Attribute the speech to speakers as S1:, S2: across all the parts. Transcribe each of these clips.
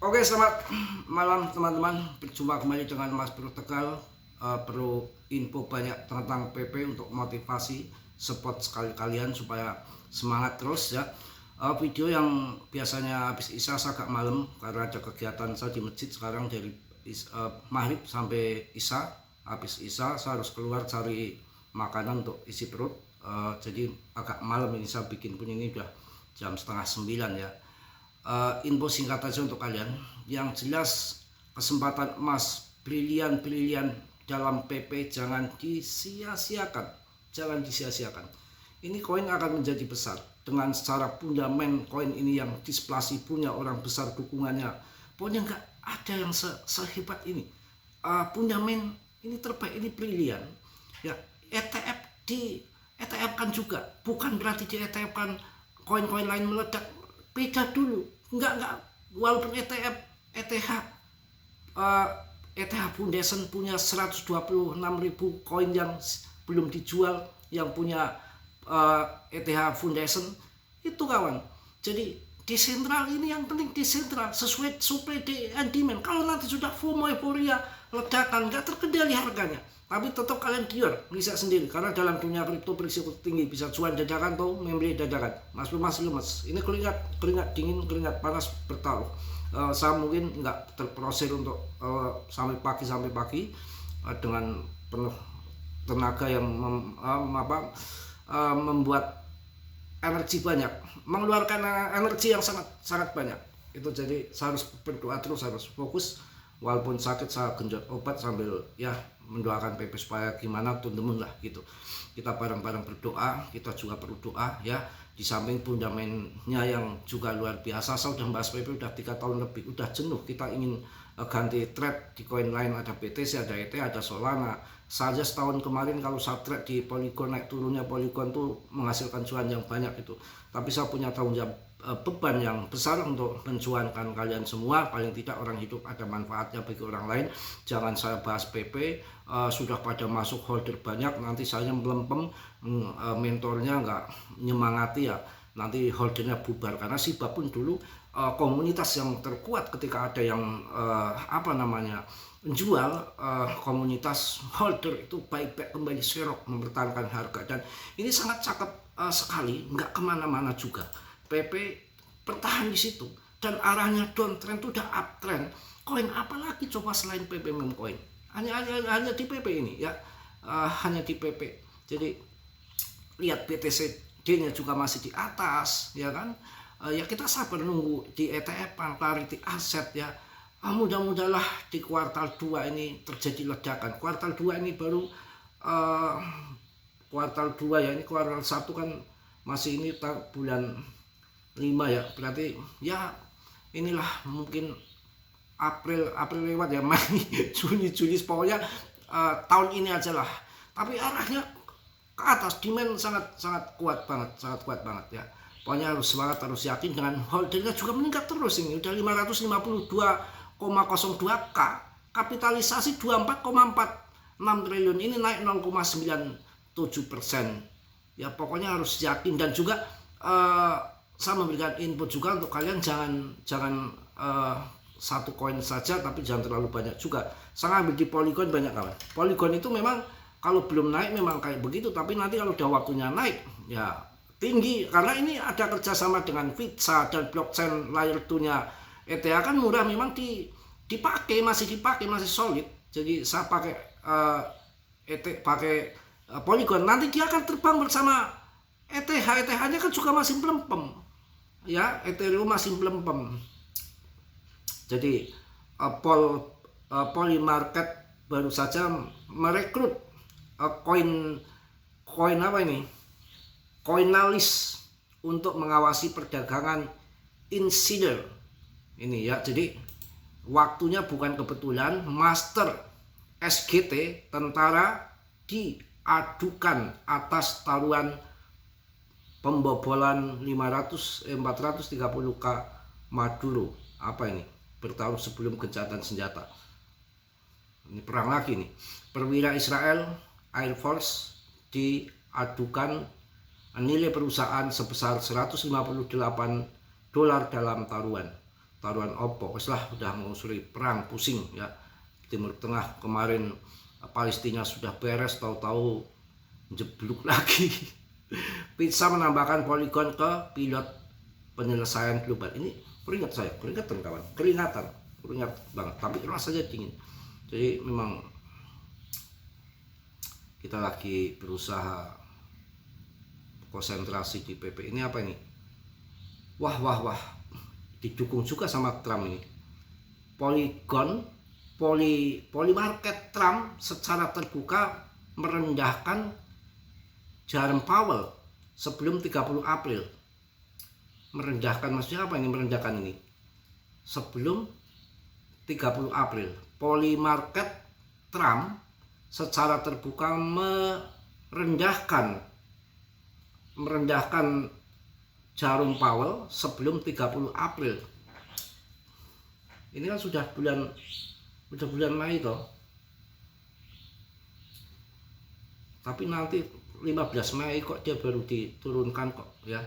S1: Oke, selamat malam teman-teman. Berjumpa kembali dengan Mas Bro Tegal. Perlu info banyak tentang PP untuk motivasi support sekali kalian supaya semangat terus ya. Video yang biasanya habis isya agak malam karena ada kegiatan saya di masjid sekarang dari maghrib sampai isya. Habis isya saya harus keluar cari makanan untuk isi perut. Jadi agak malam ini saya bikin pun ini udah jam setengah 9 ya. Info singkat aja untuk kalian. Yang jelas kesempatan emas brilian dalam PP jangan disia-siakan. Jangan disia-siakan. Ini koin akan menjadi besar dengan secara fundament. Koin ini yang displasi punya orang besar dukungannya. Pokoknya nggak ada yang sehebat ini. Fundament ini terbaik, ini brilian. Ya, ETF di ETF kan juga bukan berarti di ETF kan koin-koin lain meledak. Beda dulu, enggak walaupun ETH Foundation punya 126.000 koin yang belum dijual, yang punya ETH Foundation itu kawan. Jadi desentral ini yang penting desentral sesuai supply and demand. Kalau nanti sudah FOMO euforia ledakan nggak terkendali harganya, tapi tetap kalian giur riset sendiri karena dalam dunia kripto berisiko tinggi, bisa cuan dadakan atau membeli dadakan. Mas lemes, ini keringat dingin, keringat panas bertaruh. Saya mungkin nggak terproses untuk sampai pagi dengan penuh tenaga yang membuat energi banyak, mengeluarkan energi yang sangat banyak. Itu jadi saya harus berdoa terus, harus fokus. Walaupun sakit saya genjot obat sambil ya mendoakan PP supaya gimana teman-teman lah gitu. Kita bareng-bareng berdoa, kita juga perlu doa ya. Di samping fundamennya yang juga luar biasa, saya udah bahas PP udah 3 tahun lebih, udah jenuh. Kita ingin ganti trade di koin lain, ada BTC, ada ETH, ada Solana. Saja setahun kemarin kalau saya trade di Polygon, naik turunnya Polygon tuh menghasilkan cuan yang banyak itu. Tapi saya punya tanggung jawab, beban yang besar untuk mencuankan kalian semua. Paling tidak orang hidup ada manfaatnya bagi orang lain. Jangan saya bahas PP sudah pada masuk holder banyak, nanti saya melempem, mentornya nggak nyemangati ya, nanti holdernya bubar. Karena Shiba pun dulu komunitas yang terkuat ketika ada yang jual, komunitas holder itu baik-baik kembali serok mempertahankan harga, dan ini sangat cakep sekali, nggak kemana-mana juga. PP bertahan di situ dan arahnya downtrend itu udah uptrend. Koin apa lagi coba selain PP meme coin? Hanya di PP ini ya, hanya di PP. Jadi lihat BTCD-nya juga masih di atas ya kan. Ya kita sabar nunggu di ETF parity aset ya. Mudah-mudahlah di kuartal 2 ini terjadi ledakan. Kuartal 2 ini baru kuartal 2 ya, ini kuartal 1 kan masih ini bulan 5 ya, berarti ya inilah mungkin April lewat ya, Mei, Juni, pokoknya tahun ini aja lah. Tapi arahnya ke atas, demand sangat kuat banget ya. Pokoknya harus semangat, harus yakin, dengan holdernya juga meningkat terus. Ini udah 552,02K, kapitalisasi 24,46 triliun, ini naik 0,97%. Ya pokoknya harus yakin. Dan juga saya memberikan input juga untuk kalian, jangan satu koin saja, tapi jangan terlalu banyak juga. Saya ambil di Polygon banyak kawan. Polygon itu memang kalau belum naik memang kayak begitu, tapi nanti kalau udah waktunya naik ya tinggi, karena ini ada kerjasama dengan Visa dan blockchain layer 2-nya ETH kan murah, memang masih dipakai, masih solid. Jadi saya pakai pakai Polygon, nanti dia akan terbang bersama ETH-nya kan juga masih melempem ya, Ethereum masih melempem. Jadi Polymarket baru saja merekrut koin apa ini, Coinalyst untuk mengawasi perdagangan insider ini ya. Jadi waktunya bukan kebetulan, master SGT tentara diadukan atas taruhan pembobolan 430k Maduro. Apa ini? Bertaruh sebelum gencatan senjata. Ini perang lagi nih. Perwira Israel Air Force diadukan nilai perusahaan sebesar $158 dalam taruhan. taruhan opo wis lah, udah mengusuri perang pusing ya. Timur Tengah kemarin Palestina sudah beres, tahu-tahu jeblok lagi. Pizza menambahkan Polygon ke pilot penyelesaian global. Ini keringat saya, keringatan kawan, keringat banget, tapi rasanya dingin. Jadi memang kita lagi berusaha konsentrasi di PP. Ini apa ini? Wah, didukung juga sama Trump ini. Polymarket Trump secara terbuka merendahkan Jerome Powell sebelum 30 April. Merendahkan maksudnya apa ini merendahkan ini? Sebelum 30 April. Polymarket Trump secara terbuka merendahkan Jerome Powell sebelum 30 April. Ini kan sudah bulan Mei toh. Tapi nanti 15 Mei kok dia baru diturunkan kok ya.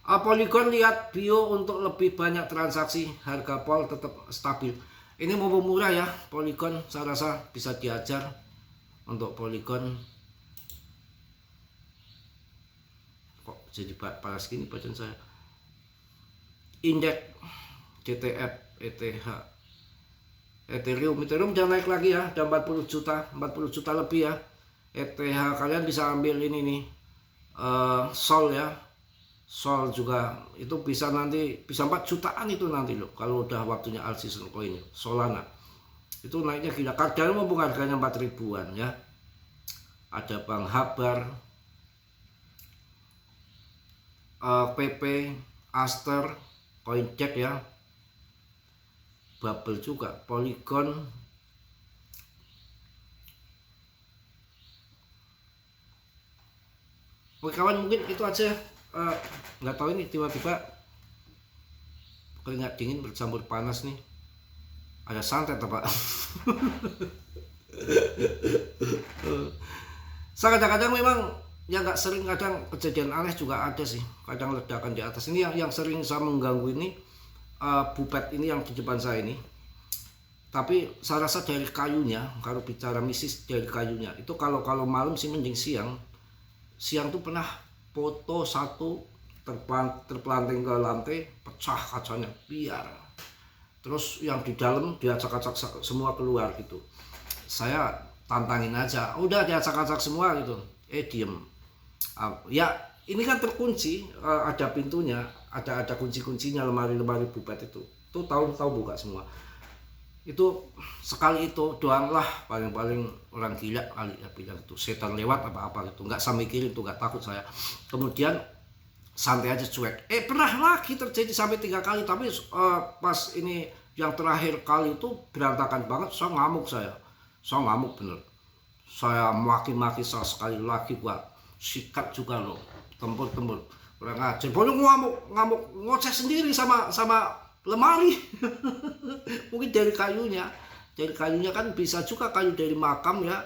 S1: Polygon lihat bio untuk lebih banyak transaksi, harga Pol tetap stabil. Ini mau murah ya Polygon, saya rasa bisa diajar untuk Polygon. Kok jadi panas gini bacaan saya. Indeks DTF, ETH, Ethereum jangan naik lagi ya, udah 40 juta lebih ya. ETH kalian bisa ambil ini nih, Sol ya, Sol juga itu bisa nanti bisa 4 jutaan itu nanti loh kalau udah waktunya all season coin Solana itu naiknya gila. Cardano mumpung harganya 4 ribuan ya. Ada Bang Habar, PP, Aster, Coincheck ya, Bubble juga, Polygon. Oke kawan, mungkin itu aja. Nggak tahu ini tiba-tiba keringat dingin bercampur panas nih. Ada santet apa? Saya kadang-kadang memang ya nggak sering, kadang kejadian aneh juga ada sih. Kadang ledakan di atas. Ini yang sering saya mengganggu ini bupet ini yang di depan saya ini. Tapi saya rasa dari kayunya, kalau bicara mistis dari kayunya itu kalau malam sih mending siang tuh pernah foto satu terpelanting ke lantai, pecah kacanya biar, terus yang di dalam diacak-acak semua keluar gitu. Saya tantangin aja, udah diacak-acak semua gitu, diem. Ya ini kan terkunci, ada pintunya, ada kunci-kuncinya, lemari-lemari bupet itu tahu buka semua. Itu sekali itu doang lah, paling orang gila kali ya bilang itu setan lewat apa gitu, nggak saya mikirin tuh, nggak takut saya. Kemudian santai aja cuek. Pernah lagi terjadi sampai 3 kali, tapi pas ini yang terakhir kali itu berantakan banget. Saya ngamuk bener, saya maki-maki sekali lagi buat sikat juga loh, tempur kurang ajar. Boleh ngamuk ngoceh sendiri sama lemari. Mungkin dari kayunya kan bisa juga kayu dari makam ya.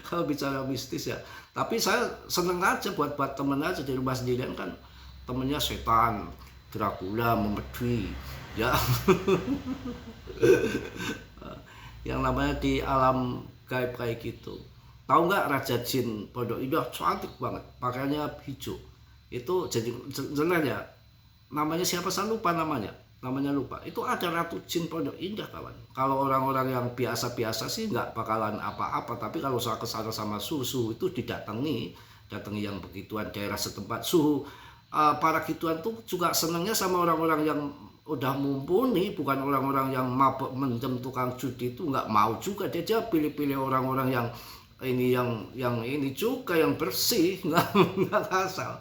S1: Kalau bicara mistis ya. Tapi saya seneng aja buat temen aja di rumah sendirian kan, temennya setan, Dracula, memedui ya. Yang namanya di alam gaib kayak gitu. Tahu nggak Raja Jin Pondok Indah cantik banget, pakaiannya hijau. Itu jadi jelas ya. Namanya siapa, saya lupa namanya lupa. Itu ada Ratu Jin Pondok Indah kawan. Kalau orang-orang yang biasa-biasa sih nggak bakalan apa-apa, tapi kalau saya kesana sama suhu itu didatangi yang begituan daerah setempat suhu. Para gituan tuh juga senangnya sama orang-orang yang udah mumpuni, bukan orang-orang yang mabuk mendem tukang judi itu nggak mau juga. Dia pilih-pilih orang-orang yang ini juga yang bersih, nggak asal.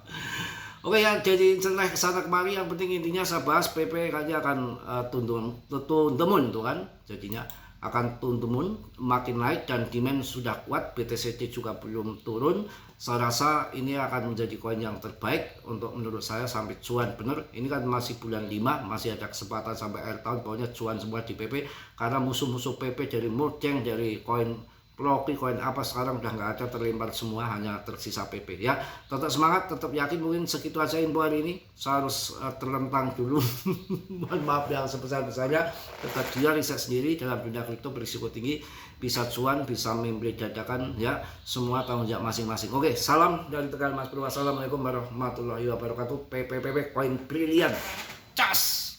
S1: Oke ya, jadi setelah kesana kemari yang penting intinya saya bahas PP aja akan tuntumun tuh kan, jadinya akan tuntumun makin naik dan demand sudah kuat. BTCD juga belum turun. Saya rasa ini akan menjadi koin yang terbaik untuk menurut saya sampai cuan bener. Ini kan masih bulan 5, masih ada kesempatan sampai akhir tahun, pokoknya cuan semua di PP karena musuh-musuh PP dari Murceng, dari koin Proki, koin apa sekarang udah nggak ada, terlempar semua, hanya tersisa PP ya. Tetap semangat, tetap yakin. Mungkin segitu aja info hari ini. Saya harus terlentang dulu. Mohon maaf yang sebesar-besarnya. Tetap dia riset sendiri dalam dunia kripto berisiko tinggi, bisa cuan, bisa membeli dadakan ya. Semua tanggung jawab masing-masing. Oke, salam dari Tegal Mas Bro. Wassalamualaikum warahmatullahi wabarakatuh. PP koin brilian. Cas.